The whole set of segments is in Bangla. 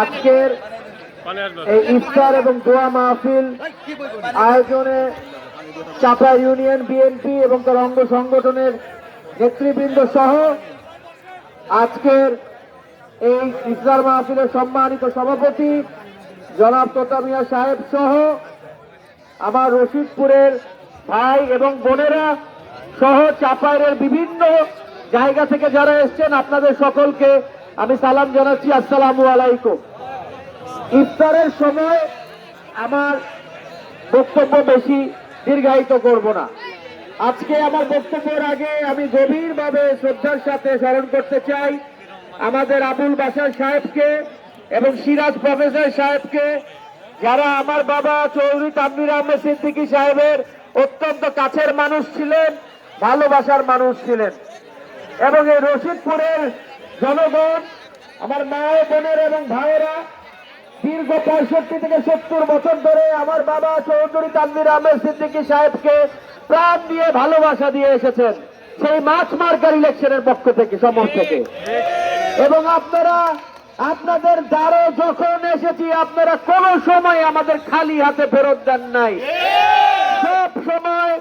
আজকের এই ইফতার এবং দোয়া মাহফিল আয়োজনে চাপড়া ইউনিয়ন বিএনপি এবং তার অঙ্গ সংগঠনের নেতৃবৃন্দ সহ আজকের এই ইফতার মাহফিলের সম্মানিত সভাপতি জনাব তোতা মিয়া সাহেব সহ আমার রশিদপুরের ভাই এবং বোনেরা সহ চাপাইয়ের বিভিন্ন জায়গা থেকে যারা এসেছেন আপনাদের সকলকে আমি সালাম জানাচ্ছি, আসসালামু আলাইকুম। ইফতারের সময় আমার বক্তব্য বেশি দীর্ঘায়িত করব না। আজকে আমার বক্তব্যের আগে আমি গভীরভাবে শ্রদ্ধার সাথে স্মরণ করতে চাই আমাদের আবুল বাশার সাহেবকে এবং সিরাজ প্রফেসর সাহেবকে, যারা আমার বাবা চৌধুরী তানভীর আহমেদ সিদ্দিকী সাহেবের অত্যন্ত কাছের মানুষ ছিলেন, ভালোবাসার মানুষ ছিলেন। এবং এই রশিদপুরের জনগণ, আমার মা বোনের এবং ভাইয়েরা দীর্ঘ 65 থেকে 70 বছর ধরে আমার বাবা চৌধুরী তানভীর আহমেদ সিদ্দিকী সাহেবকে প্রাণ দিয়ে ভালোবাসা দিয়ে এসেছেন, সেই মাছ মার্কার ইলেকশনের পক্ষ থেকে, সমর থেকে। এবং আপনারা আপনাদের দ্বারে যখন এসেছি আপনারা কোনো সময় আমাদের খালি হাতে ফেরত দেন নাই। সব সময়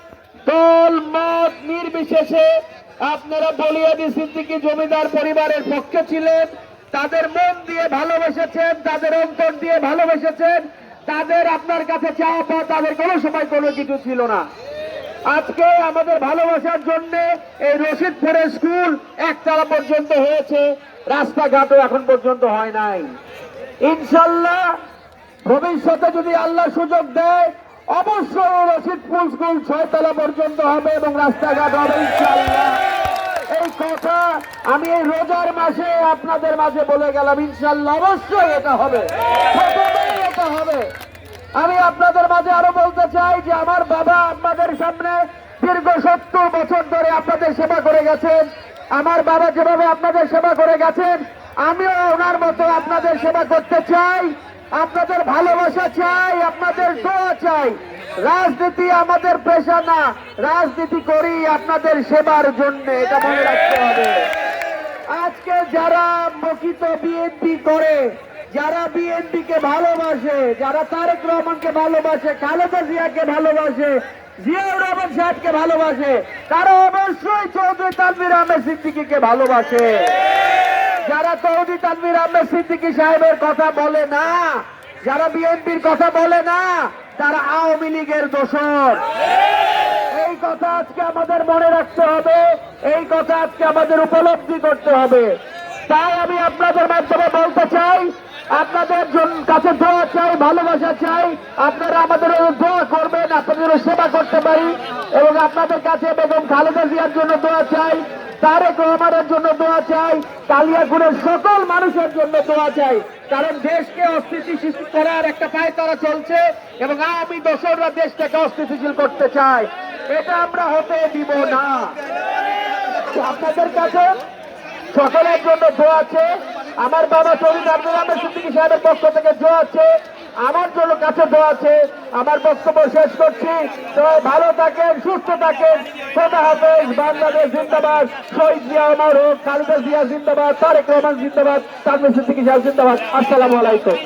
দল মত নির্বিশেষে আপনারা বলিয়াদি সিদ্দিকী জমিদার পরিবারের পক্ষে ছিলেন, তাদের মন দিয়ে ভালোবেসেছেন, তাদের অন্তর দিয়ে ভালোবেসেছেন, তাদের আপনার কাছে চাওয়া পাওয়া তাদের কোনো সময় কোনো কিছু ছিল না। আজকে আমাদের ভালোবাসার জন্য এই রশিদপুরের স্কুল একতলা পর্যন্ত হয়েছে, রাস্তাঘাটও এখন পর্যন্ত হয় নাই। ইনশাল্লাহ ভবিষ্যতে যদি আল্লাহ সুযোগ দেয় অবশ্যই রশিদপুর স্কুল 6 তলা পর্যন্ত হবে এবং রাস্তাঘাট হবে ইনশাল্লাহ। এই কথা আমি এই রোজার মাসে আপনাদের মাঝে বলে গেলাম, ইনশাল্লাহ অবশ্যই এটা হবে, এটা হবে। আমি আপনাদের মাঝে আরো বলতে চাই যে আমার বাবা আপনাদের সামনে দীর্ঘ 70 বছর ধরে আপনাদের সেবা করে গেছেন। আমার বাবা যেভাবে আপনাদের সেবা করে গেছেন আমিও ওনার মতো আপনাদের সেবা করতে চাই, আপনাদের ভালোবাসা চাই, আপনাদের দোয়া চাই। রাজনীতি আমাদের পেশা না, রাজনীতি করি আপনাদের সেবার জন্য, এটা মনে রাখতে হবে। আজকে যারা প্রকৃত বিএনপি করে, যারা বিএনপি কে ভালোবাসে, যারা তারেক রহমানকে ভালোবাসে, খালেদা জিয়াকে ভালোবাসে, জিয়াউর রহমান সাহেবকে ভালোবাসে, তারা অবশ্যই চৌধুরী তানভীর আহমেদ সিদ্দিকীকে ভালোবাসে। যারা চৌধুরী তানভীর আহমেদ সিদ্দিকী সাহেবের কথা বলে না, যারা বিএনপির কথা বলে না, তারা আওয়ামী লীগের দোসর। এই কথা আজকে আমাদের মনে রাখতে হবে, এই কথা আজকে আমাদের উপলব্ধি করতে হবে। তাই আমি আপনাদের মাধ্যমে বলতে চাই, আপনাদের কাছে দোয়া চাই, ভালোবাসা চাই, আপনারা আমাদের দোয়া করবেন, আপনাদের সেবা করতে পারি। এবং আপনাদের কাছে বেগম খালেদা জিয়ার জন্য দোয়া চাই, তারেক রহমানের জন্য দোয়া চাই, কালিয়াকুড়ের সকল মানুষের জন্য দোয়া চাই। কারণ দেশকে অস্থিতিশীল করার একটা পায়তারা চলছে এবং আমি দোসররা দেশটাকে অস্থিতিশীল করতে চাই, এটা আমরা হতে দিব না। আপনাদের কাছে সকলের জন্য দোয়া আছে, আমার বাবা চৌধুরী আব্দুল আহমেদ সিদ্দিকী সাহেবের পক্ষ থেকে দোয়া আছে, আমার জন্য কাছে দোয়া আছে। আমার বক্তব্য শেষ করছি, তো ভালো থাকেন, সুস্থ থাকেন, খোদা হাফেজ। বাংলাদেশ জিন্দাবাদ, শহীদ জিয়া অমর হোক, খালেদা জিয়া জিন্দাবাদ, তারেক রহমান জিন্দাবাদ, তানভীর সিদ্দিকী সাহেব জিন্দাবাদ। আসসালামু আলাইকুম।